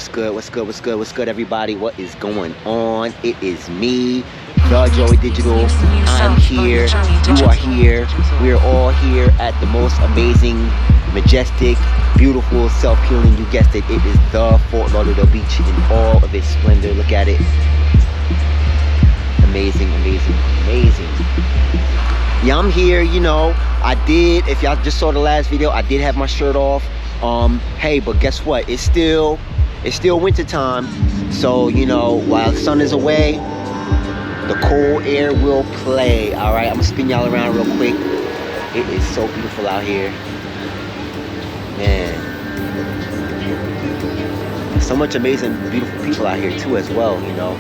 What's good? What's good? What's good? What's good, everybody? What is going on? It is me, the Joey Digital. I'm here. You are here. We're all here at the most amazing, majestic, beautiful, self-healing. You guessed it. It is the Fort Lauderdale Beach in all of its splendor. Look at it. Amazing, amazing, amazing. Yeah, I'm here. You know, I did. If y'all just saw the last video, I did have my shirt off. Hey, but guess what? It's still winter time, so you know, while the sun is away, the cold air will play. All right, I'm gonna spin y'all around real quick. It is so beautiful out here, man. So much amazing, beautiful people out here too, as well. You know.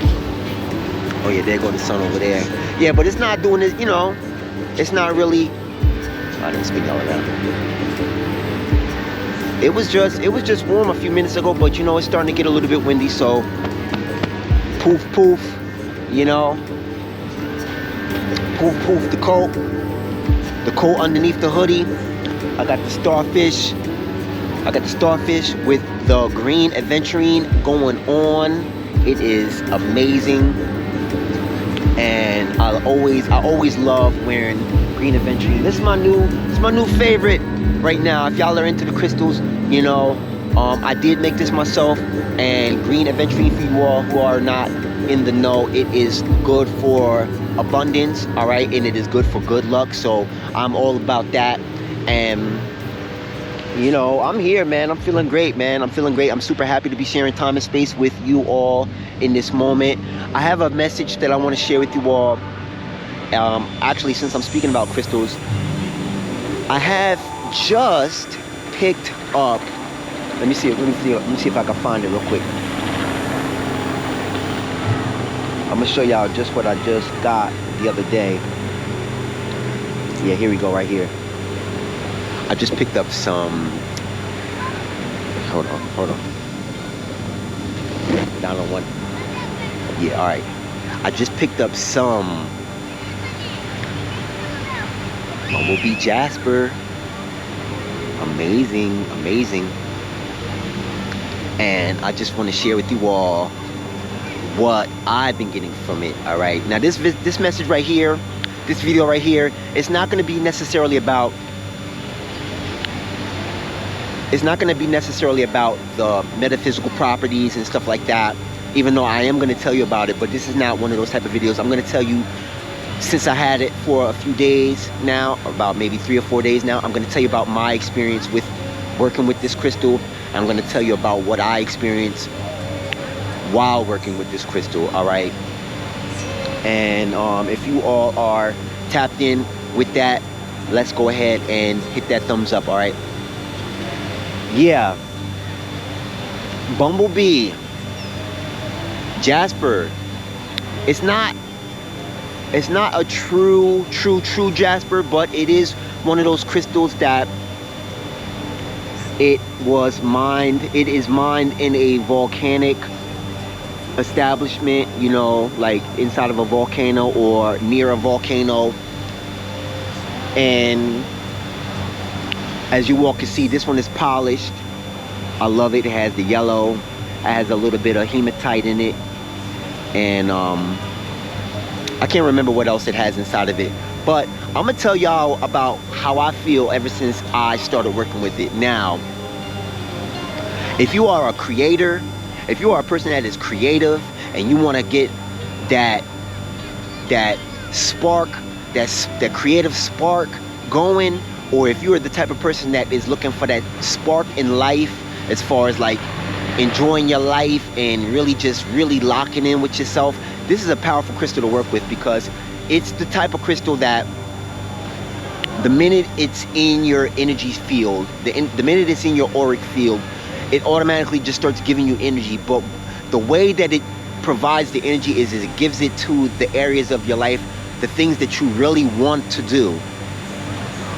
Oh yeah, there goes the sun over there. Yeah, but it's not doing it. You know, it's not really. All right, let me spin y'all around. It was just warm a few minutes ago, but you know, it's starting to get a little bit windy, so poof poof, you know, poof poof the coat underneath the hoodie. I got the starfish with the green aventurine going on. It is amazing, and I always love wearing green aventurine. This is my new favorite right now. If y'all are into the crystals, you know, I did make this myself, and green aventurine, for you all who are not in the know, it is good for abundance, all right, and it is good for good luck. So I'm all about that, and you know, I'm here, man. I'm feeling great, man. I'm feeling great. I'm super happy to be sharing time and space with you all in this moment. I have a message that I want to share with you all. Actually, since I'm speaking about crystals, I have just picked up. Let me see if I can find it real quick. I'm gonna show y'all just what I just got the other day. Yeah, here we go, right here. I just picked up some. Hold on. Down on one. Yeah, all right. I just picked up some Bumblebee Jasper. Amazing. And I just want to share with you all what I've been getting from it. All right, now this message right here, this video right here, it's not going to be necessarily about the metaphysical properties and stuff like that, even though I am going to tell you about it. But this is not one of those type of videos. I'm going to tell you, since I had it for a few days now, about maybe 3 or 4 days now, I'm going to tell you about my experience with working with this crystal. I'm going to tell you about what I experienced while working with this crystal, all right? And if you all are tapped in with that, let's go ahead and hit that thumbs up, all right? Yeah. Bumblebee Jasper. It's not a true Jasper, but it is one of those crystals that it is mined in a volcanic establishment, you know, like inside of a volcano or near a volcano. And as you all can see, this one is polished. I love it. It has the yellow. It has a little bit of hematite in it, and I can't remember what else it has inside of it, but I'm gonna tell y'all about how I feel ever since I started working with it. Now, if you are a creator, if you are a person that is creative and you want to get that spark, that creative spark going, or if you are the type of person that is looking for that spark in life, as far as like enjoying your life and really locking in with yourself, this is a powerful crystal to work with, because it's the type of crystal that the minute it's in your energy field, the minute it's in your auric field, it automatically just starts giving you energy. But the way that it provides the energy is it gives it to the areas of your life, the things that you really want to do,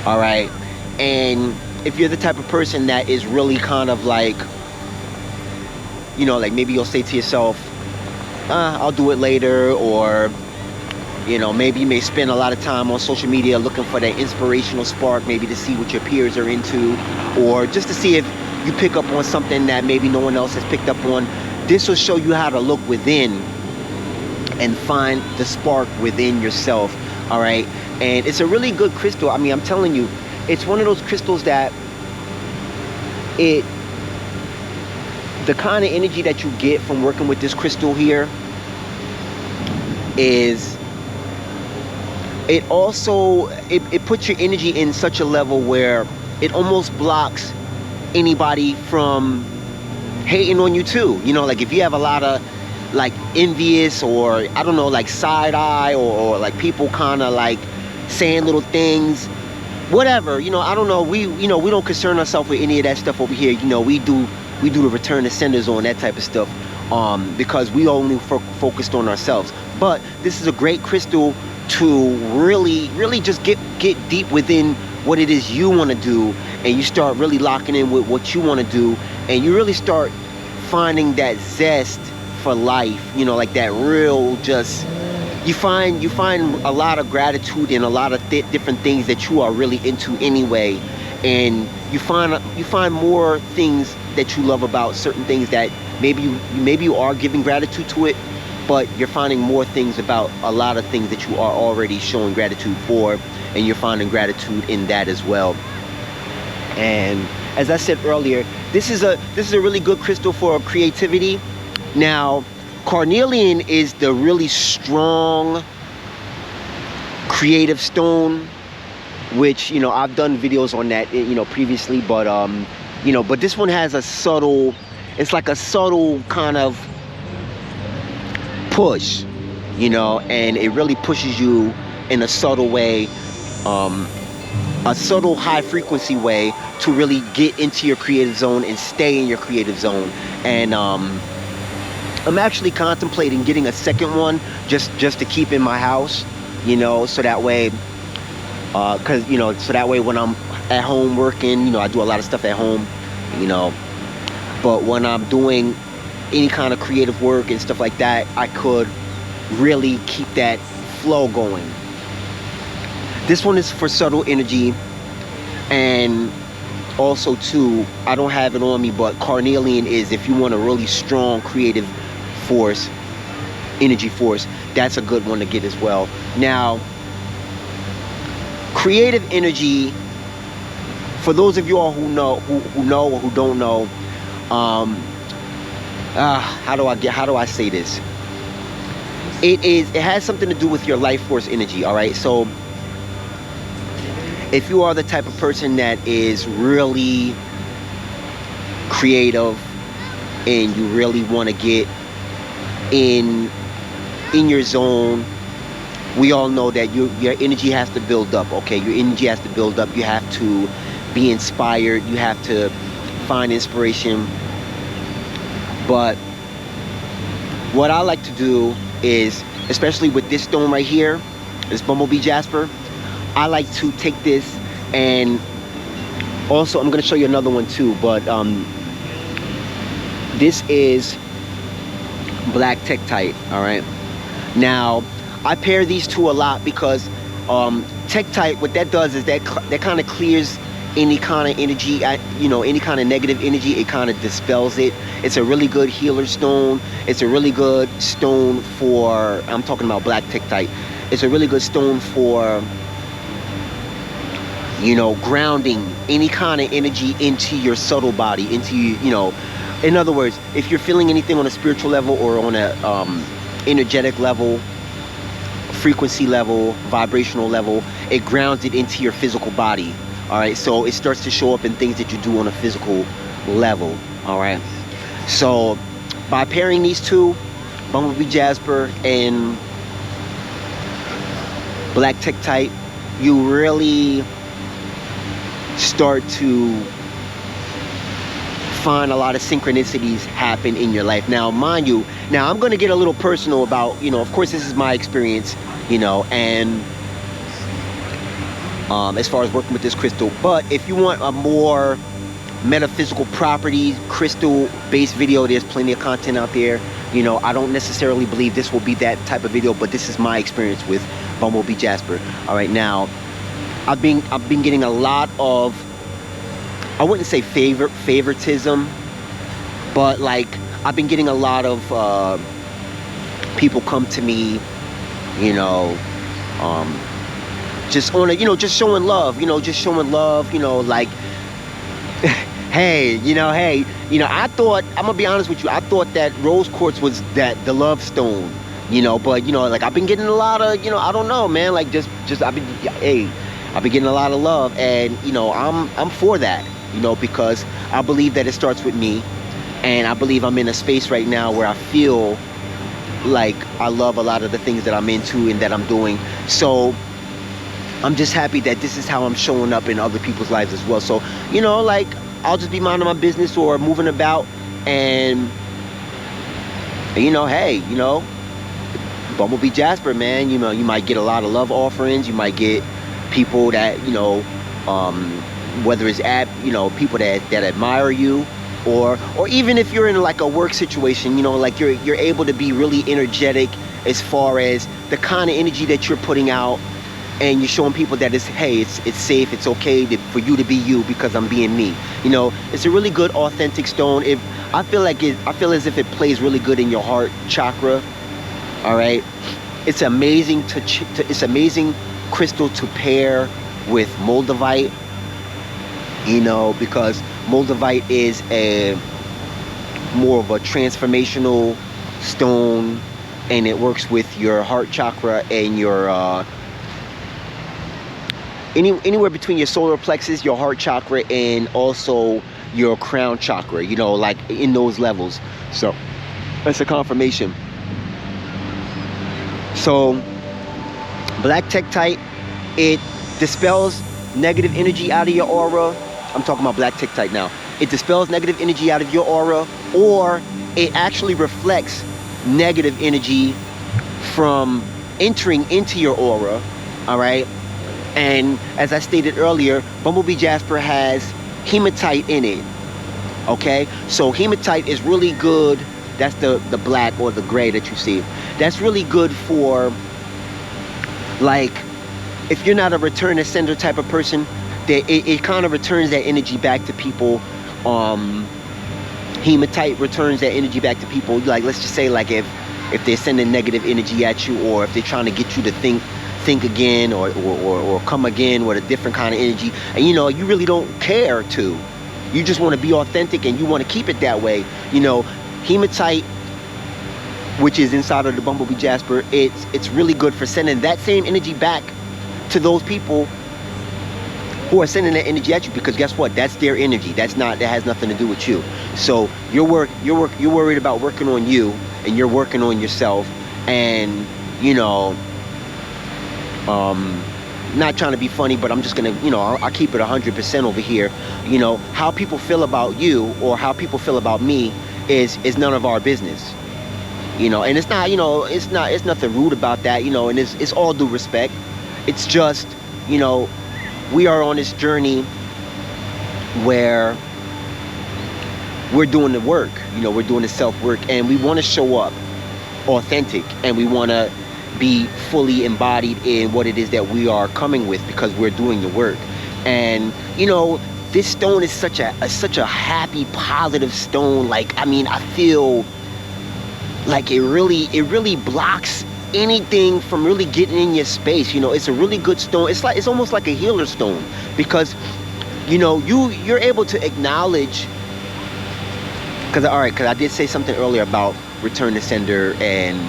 all right? And if you're the type of person that is really kind of like, you know, like maybe you'll say to yourself, I'll do it later, or you know, maybe you may spend a lot of time on social media looking for that inspirational spark, maybe to see what your peers are into, or just to see if you pick up on something that maybe no one else has picked up on, this will show you how to look within and find the spark within yourself. All right, and it's a really good crystal. I mean, I'm telling you, it's one of those crystals that the kind of energy that you get from working with this crystal here is, it also it puts your energy in such a level where it almost blocks anybody from hating on you too. You know, like if you have a lot of like envious, or I don't know, like side eye, or like people kind of like saying little things, whatever, you know, I don't know, we don't concern ourselves with any of that stuff over here. You know, we do the return to senders on that type of stuff, because we only focused on ourselves. But this is a great crystal to really just get deep within what it is you want to do, and you start really locking in with what you want to do, and you really start finding that zest for life, you know, like that real, just you find a lot of gratitude in a lot of different things that you are really into anyway, and you find more things that you love about certain things that maybe you are giving gratitude to it, but you're finding more things about a lot of things that you are already showing gratitude for, and you're finding gratitude in that as well. And as I said earlier, this is a really good crystal for creativity. Now, carnelian is the really strong creative stone, which, you know, I've done videos on that, you know, previously, but you know, but this one has a subtle, it's like a subtle kind of push, you know, and it really pushes you in a subtle way, a subtle high frequency way to really get into your creative zone and stay in your creative zone. And I'm actually contemplating getting a second one just to keep in my house, you know, so that way, because, you know, so that way when I'm at home working, you know, I do a lot of stuff at home, you know, but when I'm doing any kind of creative work and stuff like that, I could really keep that flow going. This one is for subtle energy, and also too, I don't have it on me, but carnelian is if you want a really strong creative force, energy force, that's a good one to get as well. Now, creative energy, for those of you all who know or who don't know, how do I say this? It has something to do with your life force energy. All right, so if you are the type of person that is really creative and you really want to get in your zone, we all know that your energy has to build up. Okay, your energy has to build up. You have to be inspired. You have to find inspiration. But what I like to do is, especially with this stone right here, this bumblebee jasper, I like to take this, and also I'm going to show you another one too, but this is black tektite. All right, now I pair these two a lot because tektite, what that does is that kind of clears any kind of energy, you know, any kind of negative energy. It kind of dispels it. It's a really good healer stone. It's a really good stone for, I'm talking about black tektite, it's a really good stone for, you know, grounding any kind of energy into your subtle body, into, you know, in other words, if you're feeling anything on a spiritual level or on a energetic level, frequency level, vibrational level, it grounds it into your physical body. All right, so it starts to show up in things that you do on a physical level. All right, so by pairing these two, bumblebee jasper and black tektite, you really start to find a lot of synchronicities happen in your life. Now, mind you, now I'm going to get a little personal about, you know, of course this is my experience, you know, and as far as working with this crystal. But if you want a more metaphysical properties, crystal based video, there's plenty of content out there. You know, I don't necessarily believe this will be that type of video, but this is my experience with bumblebee jasper. All right, now I've been getting a lot of I wouldn't say favoritism, but like I've been getting a lot of people come to me, you know, um, just on a, just showing love, just showing love, like, hey, I thought, I'm gonna be honest with you, I thought that rose quartz was that the love stone, but like I've been getting a lot of, I don't know, man, like just I've been getting a lot of love, and I'm for that, because I believe that it starts with me, and I believe I'm in a space right now where I feel like I love a lot of the things that I'm into and that I'm doing. So I'm just happy that this is how I'm showing up in other people's lives as well. So, like, I'll just be minding my business or moving about, and hey, Bumblebee Jasper, man, you might get a lot of love offerings. You might get people that, um, whether it's people that admire you, or even if you're in like a work situation, like you're able to be really energetic as far as the kind of energy that you're putting out, and you're showing people that it's safe, it's okay for you to be you because I'm being me. It's a really good authentic stone. I feel as if it plays really good in your heart chakra. All right, it's amazing it's amazing crystal to pair with moldavite, because moldavite is a more of a transformational stone, and it works with your heart chakra and your anywhere between your solar plexus, your heart chakra, and also your crown chakra, like in those levels. So that's a confirmation. So black tektite, it dispels negative energy out of your aura. I'm talking about black tektite now. It dispels negative energy out of your aura, or it actually reflects negative energy from entering into your aura. All right. And as I stated earlier, Bumblebee Jasper has hematite in it. Okay, so hematite is really good. That's the black or the gray that you see. That's really good for, like, if you're not a return to sender type of person, that it kind of returns that energy back to people. Hematite returns that energy back to people. Like, let's just say, like, if they're sending negative energy at you, or if they're trying to get you to think again, or come again with a different kind of energy, and you really don't care to, you just want to be authentic and you want to keep it that way. Hematite, which is inside of the Bumblebee Jasper, it's really good for sending that same energy back to those people who are sending that energy at you, because guess what, that's their energy. That has nothing to do with you. So you're worried about working on you, and you're working on yourself, and not trying to be funny, but I'm just gonna, I'll keep it 100% over here. How people feel about you or how people feel about me is none of our business. And it's not, it's nothing rude about that, and it's all due respect. It's just, we are on this journey where we're doing the work, we're doing the self-work, and we want to show up authentic, and we want to be fully embodied in what it is that we are coming with, because we're doing the work. And this stone is such a happy, positive stone. Like, I mean, I feel like it really blocks anything from really getting in your space. It's a really good stone. It's almost like a healer stone, because you're able to acknowledge, because I did say something earlier about return to sender and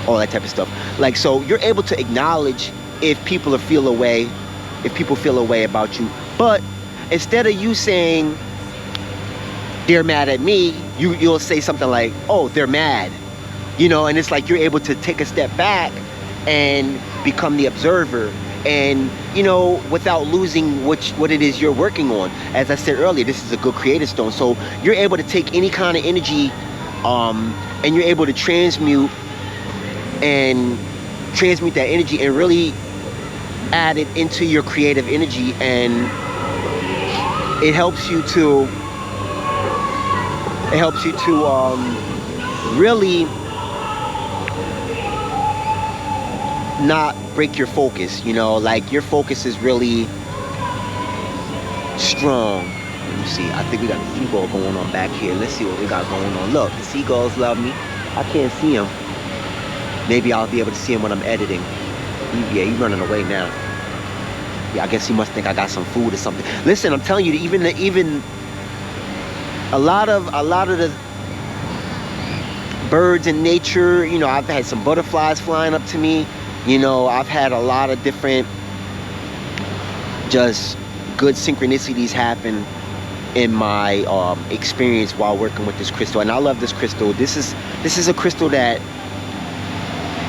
all that type of stuff. Like, so you're able to acknowledge if people feel away about you. But instead of you saying they're mad at me, you'll say something like, oh, they're mad. And it's like you're able to take a step back and become the observer, and without losing what it is you're working on. As I said earlier, this is a good creative stone, so you're able to take any kind of energy, and you're able to transmute that energy and really add it into your creative energy, and it helps you to really not break your focus. Like, your focus is really strong, Let me see. I think we got a seagull going on back here. Let's see what we got going on. Look, the seagulls love me. I can't see him. Maybe I'll be able to see him when I'm editing. Yeah, he's running away now. Yeah, I guess he must think I got some food or something. Listen, I'm telling you, even a lot of the birds in nature, you know, I've had some butterflies flying up to me. You know, I've had a lot of different just good synchronicities happen in my experience while working with this crystal. And I love this crystal. This is a crystal that,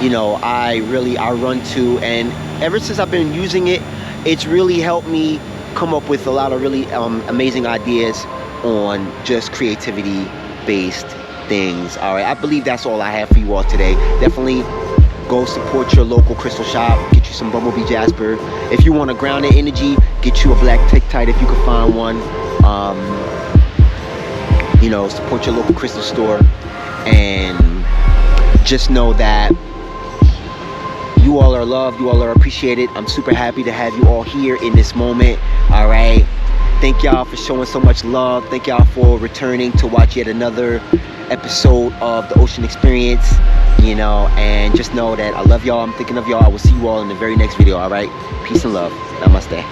you know, I run to, and ever since I've been using it, it's really helped me come up with a lot of really amazing ideas on just creativity based things. All right, I believe that's all I have for you all today. Definitely go support your local crystal shop, get you some Bumblebee Jasper. If you want a grounded energy, get you a black Tektite if you can find one. You know, support your local crystal store, and just know that you all are loved, you all are appreciated. I'm super happy to have you all here in this moment. All right, thank y'all for showing so much love. Thank y'all for returning to watch yet another episode of the Ocean Experience. You know, and just know that I love y'all. I'm thinking of y'all. I will see you all in the very next video. All right, peace and love. Namaste.